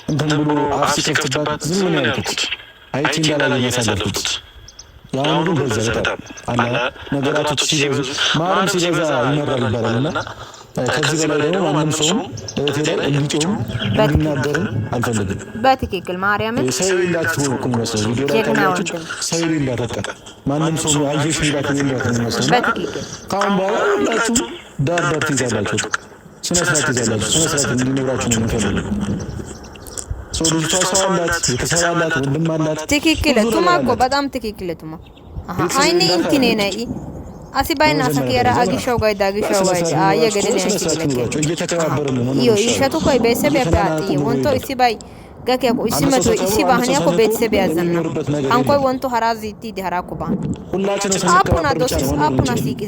እንትን ብሎ አፍ ሲከፍትባት ዝም ነው ያልኩት። አይቼ እንዳላየ ያሳለፍኩት። ያሁኑ ግን በዛ በጣም አለ ነገራቶች ሲበዙ ማርም ሲበዛ ይመራል ይባላልና ከዚህ በላይ ደግሞ ማንም ሰውም እህቴ ላይ እንዲጮህም እንዲናገርም አልፈልግም። በትክክል ማርያምን ሰው የሌላችሁ እኮ የሚመስለው ቪዲዮ ላይ ካያችሁ ሰው የሌላት በቃ ማንም ሰው አየሽ ሚላት የሌላት የሚመስለው በትክክል ከአሁን በኋላ ሁላችሁ ዳር ዳር ትይዛላችሁ፣ ስነ ስርዓት ትይዛላችሁ። ስነ ስርዓት እንዲኖራችሁ ነው የምፈልገው። ሰው ልጅቷ ሰው አላት፣ ቤተሰብ አላት፣ ወንድም አላት። ትክክል ቱማ እኮ በጣም ትክክል ቱማ አይኔ እንትን ነይ አሲባይና ሰከራ አግሾው ጋር ዳግሾው ጋር አየገደለ ያንቺ እየተከባበርን ነው። ይሸቱ ኮይ ቤተሰብ ያጣጥ ወንቶ እሲባይ ጋከ እሲመቶ እሲባህን ያኮ ቤተሰብ ያዘና አንኮይ ወንቶ ሀራዚ ቲዲ ሀራኩባ ሁላችንም አፑና ዶስስ አፑና ሲቅ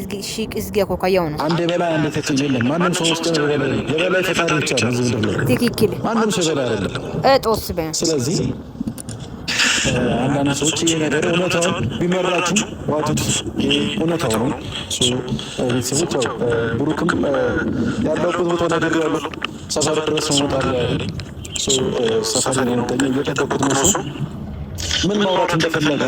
እዝጊ ኮ ካየው ነው አንድ በላይ አንድ ተጨየለም ማንም ሰው ውስጥ የበላይ ፈጣሪ ብቻ ነው እዚህ ምድር ላይ ትክክል ማንም ሰው በላይ አይደለም እጦስ በ ስለዚህ አንዳንድ ሰዎች ይሄ ነገር እውነታውን ቢመራችሁ ዋቱት እውነታው ነው። ቤተሰቦች ያው ብሩክም ያለበት ቦታ ነገር ያለው ሰፈር ድረስ መውጣት ያለ ሰፈር ላይ ነው እየጠበቁት ነው። እሱ ምን ማውራት እንደፈለገ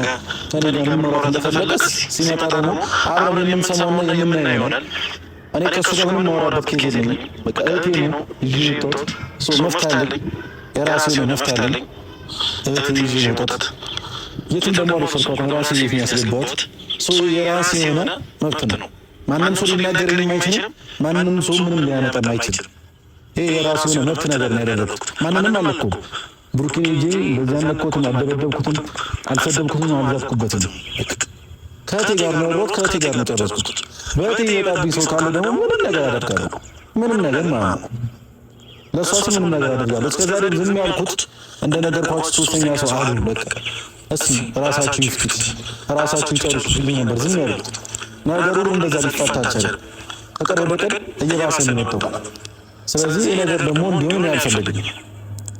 ከኔ ጋር ምን ማውራት እንደፈለገ ሲመጣ ደግሞ አብረን የምንሰማውና የምናየው ይሆናል። እኔ ከእሱ ጋር ምንም ማውራበት ኬዝ የለኝም። በቃ እህቴ ነው ይዤ የወጣሁት መፍትሄ አለኝ፣ የራሴ ነው መፍትሄ አለኝ። እህቴ ይዤ የወጣሁት የትም ደግሞ አልወሰድኳትም፣ ራሴ ቤት ያስገባሁት የራሴ የሆነ መብት ነው። ማንም ሰው ሊናገረኝ አይችልም። ማንም ሰው ምንም ሊያመጣም አይችልም። ይሄ የራሱ የሆነ መብት ነገር ነው ያደረኩት። ማንንም አልለኩም። ብሩኬን ይዤ በዛ አልነካሁትም፣ አልደበደብኩትም፣ አልሰደብኩትም፣ አልዛፍኩበትም። ከእህቴ ጋር ነው ያለሁት፣ ከእህቴ ጋር ነው ጨረስኩት። በእህቴ የወጣብኝ ሰው ካለ ደግሞ ምንም ነገር አደርጋለሁ። ምንም ነገር ማለት ነው። ለእሷስ ምንም ነገር አደርጋለሁ። እስከዛሬ ዝም ያልኩት እንደነገርኳችሁ ሶስተኛ ሰው አሉ። በቃ እስኪ ራሳችሁ ይፍቱት፣ ራሳችሁ ይጨርሱ ብዬ ነበር ዝም ያልኩት። ነገሩ እንደዛ ሊፈታ አልቻለም። ከቀን ወደ ቀን እየባሰ ነው የመጣው። ስለዚህ ይህ ነገር ደግሞ እንዲሆን አልፈልግም።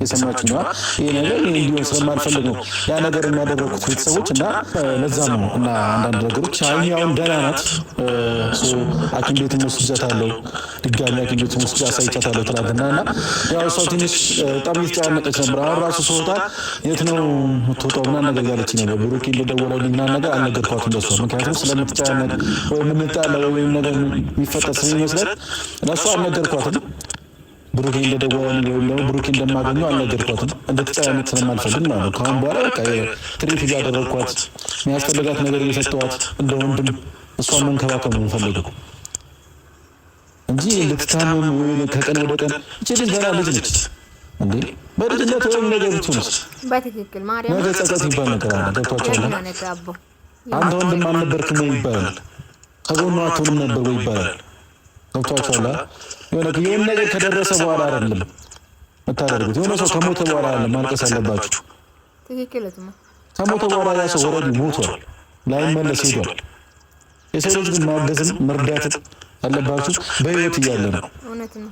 የሰማችሁ ነዋ። ይህ ነገር እንዲሆን ስለማልፈልግ ነው ያ ነገር የሚያደረጉት ቤተሰቦች እና ለዛም ነው እና አንዳንድ ነገሮች አሁን ደህና ናት። ሐኪም ቤት ወስጃታለሁ፣ ድጋሚ ሐኪም ቤት ወስጃ አሳይቻታለሁ ትላንትና እና ያው እሷ ትንሽ በጣም እየተጨናነቀች ነበር። አሁን ራሱ ስወጣ የት ነው የምትወጣው ምናምን ነገር ያለችኝ ነበር። ብሩኬ እንደደወለልኝ ምናምን ነገር አልነገርኳትም ለእሷ፣ ምክንያቱም ስለምትጨናነቅ ወይም የምንጣላ ወይም ነገር የሚፈጠር ስለሚመስላት ለእሷ አልነገርኳትም። ብሩኬ እንደደወለልኝ ወይም ደግሞ ብሩኬ እንደማገኘው አልነገርኳትም፣ እንድትጨናነቅ ስለማልፈልግ ማለት ነው። ከአሁን በኋላ በቃ ትሪት እያደረግኳት የሚያስፈልጋት ነገር እየሰጠኋት እንደ ወንድም እሷን መንከባከብ ነው የምፈልገው እንጂ እንድትታመም ወይ ከቀን ወደ ቀን እቺ ልጅ ገና ልጅ ነች እንዴ። በልጅነት ወይም ነገር ብትሆንስ በትክክል ማርያም ነገ ጸጸት ይባል ነገር አለ። ገብቷችኋል? አንተ ወንድም አልነበርክም ወይ ይባላል፣ ከጎኗ አትሆንም ነበር ወይ ይባላል። ገብቷችኋል? የሆነ ነገር ከደረሰ በኋላ አይደለም የምታደርጉት። የሆነ ሰው ከሞተ በኋላ አይደለም ማልቀስ ያለባችሁ። ትክክል ነው። ከሞተ በኋላ ያ ሰው ኦልሬዲ ሞቷል፣ ላይመለስ ሄዷል። የሰው ልጅ ግን ማገዝም መርዳትም ያለባችሁ በህይወት እያለ ነው። እውነት ነው።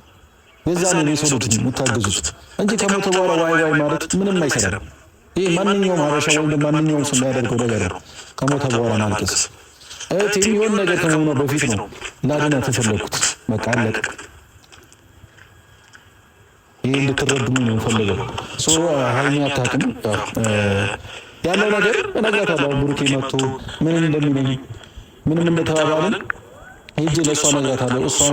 የዛኔ ነው የሰው ልጅ የምታገዙት እንጂ ከሞተ በኋላ ዋይ ዋይ ማለት ምንም አይሰራም። ይሄ ማንኛውም ሀበሻ ወይም ማንኛውም ሰው የሚያደርገው ነገር ነው። ከሞተ በኋላ ማልቀስ እህቴም የሆነ ነገር ከመሆኗ በፊት ነው ላድናት የፈለኩት። በቃ አለቀ። ይህ እንድትረዱኝ ነው የምፈልገው። ሀይሚ አታውቅም ያለው ነገር እነግራታለሁ። ብሩኬ መጥቶ ምንም እንደሚለኝ ምንም እንደተባባልን ሄጄ ለእሷ እነግራታለሁ። እሷን